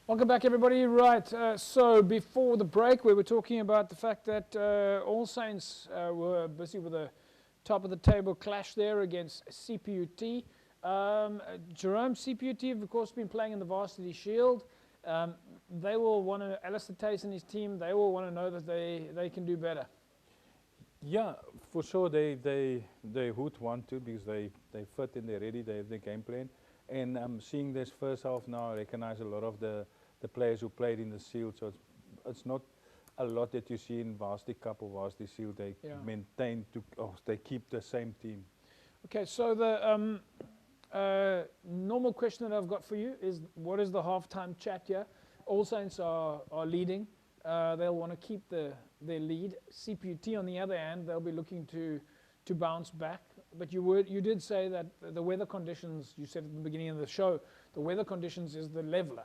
Welcome back, everybody. Right, so before the break, we were talking about the fact that All Saints were busy with a top of the table clash there against CPUT. Jerome, CPUT have, of course, been playing in the Varsity Shield. They will want to, Alistair Tace and his team, they will want to know that they can do better. Yeah, for sure they would want to, because they fit and they're ready, they have the game plan. And seeing this first half now, I recognize a lot of the players who played in the Shield, so it's not a lot that you see in Varsity Cup or Varsity Shield. They maintain they keep the same team. Okay, so the normal question that I've got for you is, what is the halftime chat here? All Saints are leading. They'll want to keep their lead. CPUT, on the other hand, they'll be looking to bounce back. But you did say that the weather conditions, you said at the beginning of the show, the weather conditions is the leveler.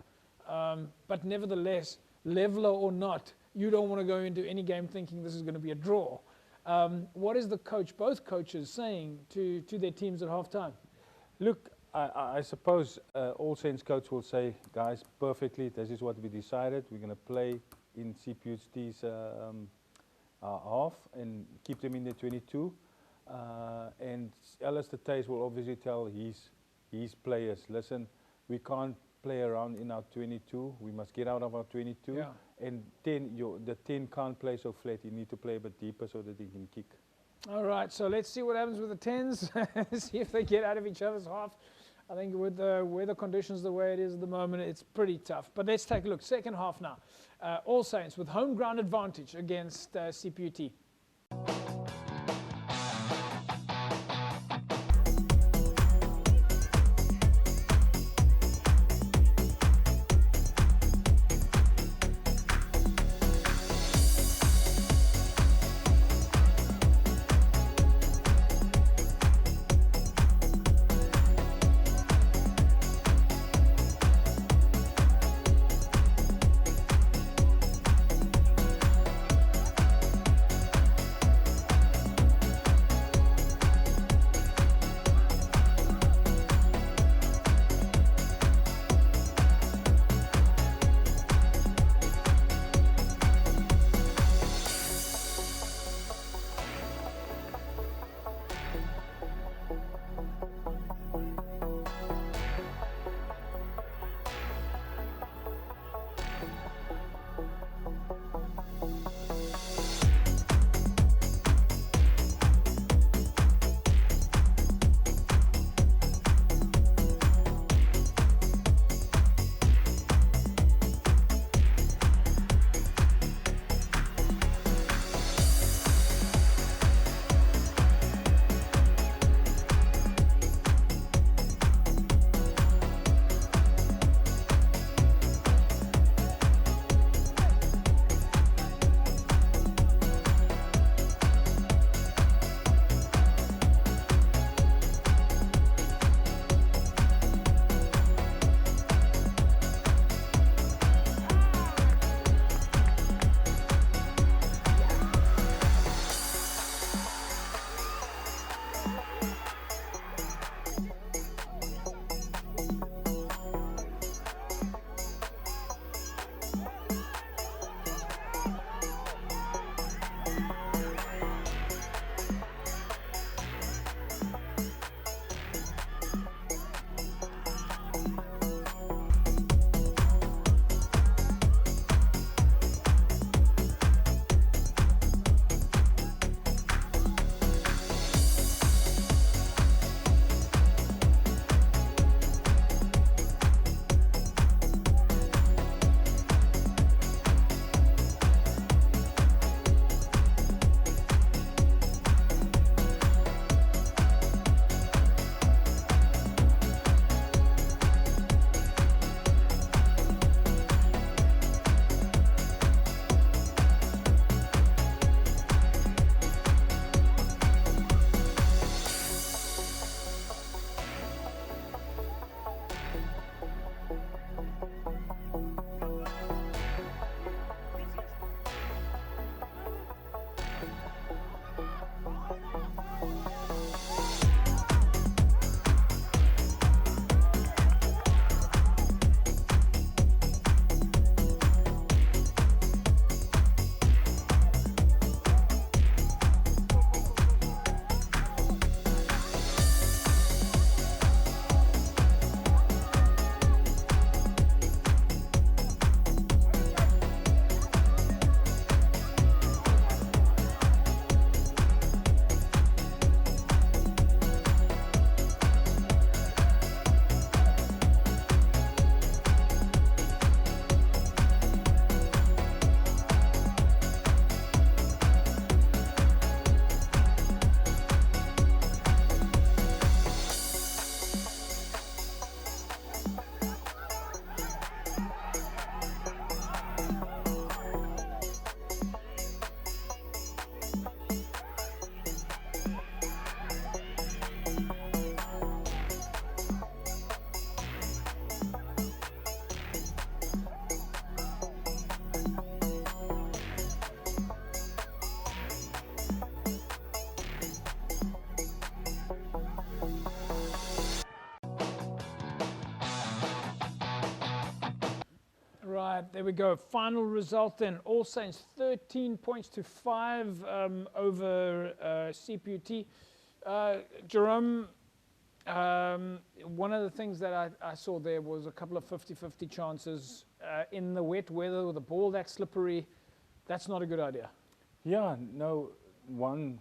But nevertheless, leveler or not, you don't want to go into any game thinking this is going to be a draw. What is the coach, both coaches, saying to their teams at halftime? Look, I suppose All Saints coach will say, guys, perfectly, this is what we decided. We're going to play in CPUT's half and keep them in the 22. And Alistair Tace will obviously tell his players, listen, we can't play around in our 22. We must get out of our 22. Yeah. And the 10 can't play so flat. You need to play a bit deeper so that they can kick. All right, so let's see what happens with the 10s. See if they get out of each other's half. I think with the weather conditions the way it is at the moment, it's pretty tough. But let's take a look. Second half now. All Saints with home ground advantage against CPUT. right, there we go. Final result then. All Saints 13 points to 5 over CPUT. Jerome, one of the things that I saw there was a couple of 50-50 chances in the wet weather with the ball that slippery. That's not a good idea. Yeah, no, one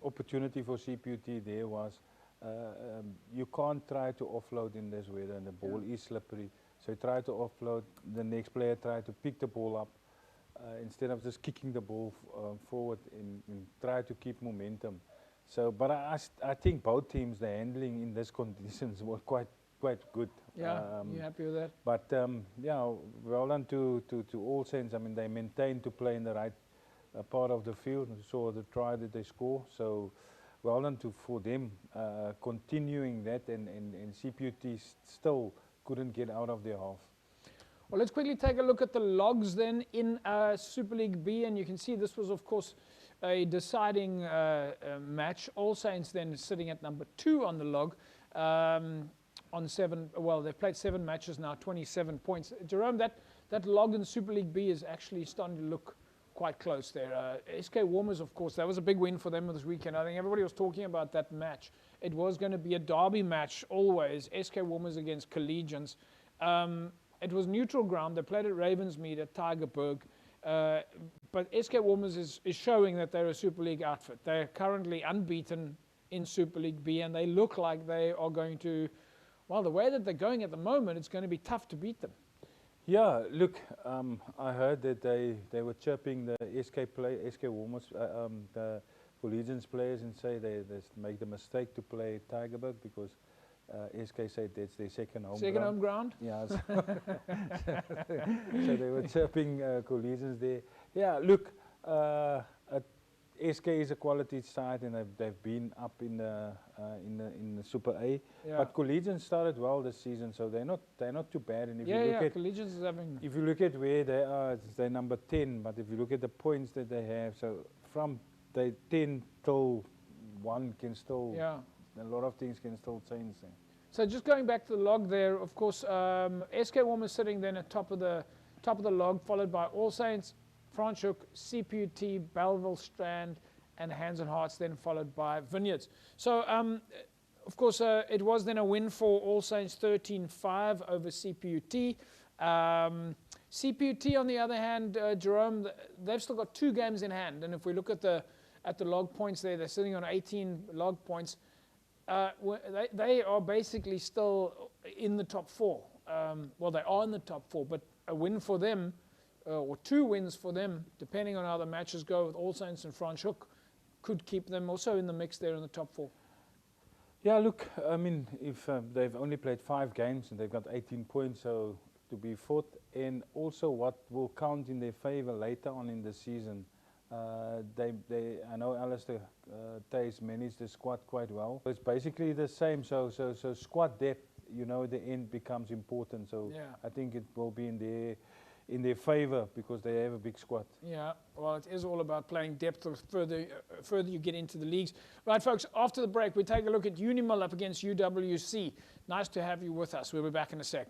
opportunity for CPUT there was you can't try to offload in this weather and the ball is slippery. So you try to offload, the next player tried to pick the ball up instead of just kicking the ball forward and try to keep momentum. So, but I think both teams, the handling in these conditions was quite good. Yeah, you happy with that? But yeah, well done to All Saints. I mean, they maintained to play in the right part of the field. We saw the try that they score. So, well done for them continuing that, and CPUT still couldn't get out of their half. Well, let's quickly take a look at the logs then in Super League B, and you can see this was, of course, a deciding match. All Saints then sitting at number 2 on the log on 7. Well, they've played 7 matches now, 27 points. Jerome, that log in Super League B is actually starting to look quite close there. SK Warmers, of course, that was a big win for them this weekend. I think everybody was talking about that match. It was going to be a derby match always, SK Warmers against Collegians. It was neutral ground. They played at Ravensmead at Tygerberg. But SK Warmers is showing that they're a Super League outfit. They're currently unbeaten in Super League B, and they look like they are going to, well, the way that they're going at the moment, it's going to be tough to beat them. Yeah, look, I heard that they were chirping the SK Warmers, the Collegians players, and say they make the mistake to play Tygerberg because SK said that's their second home ground. Yeah, so, so they were chirping Collegians there. Yeah, look, SK is a quality side, and they've been up in the Super A. Yeah. But Collegians started well this season, so they're not too bad. And if you look at Collegians is having. If you look at where they are, they're number 10. But if you look at the points that they have, so from the 10 till 1 can still, a lot of things can still change there. So just going back to the log there, of course, SK Warmers sitting then at top of the log, followed by All Saints, Franschhoek, CPUT, Belleville Strand, and Hands and Hearts, then followed by Vineyards. So, of course, it was then a win for All Saints, 13-5 over CPUT. CPUT, on the other hand, Jerome, they've still got 2 games in hand, and if we look at the log points there, they're sitting on 18 log points. They are basically still in the top 4. Well, they are in the top 4, but a win for them, or 2 wins for them, depending on how the matches go with All Saints and Franschhoek, could keep them also in the mix there in the top 4. Yeah, look, I mean, if they've only played 5 games and they've got 18 points, so to be 4th, and also what will count in their favour later on in the season. I know Alistair Tays managed the squad quite well. It's basically the same. So squad depth, you know, at the end becomes important. So I think it will be in their favour because they have a big squad. Yeah, well, it is all about playing depth the further you get into the leagues. Right, folks, after the break, we take a look at Unimil up against UWC. Nice to have you with us. We'll be back in a sec.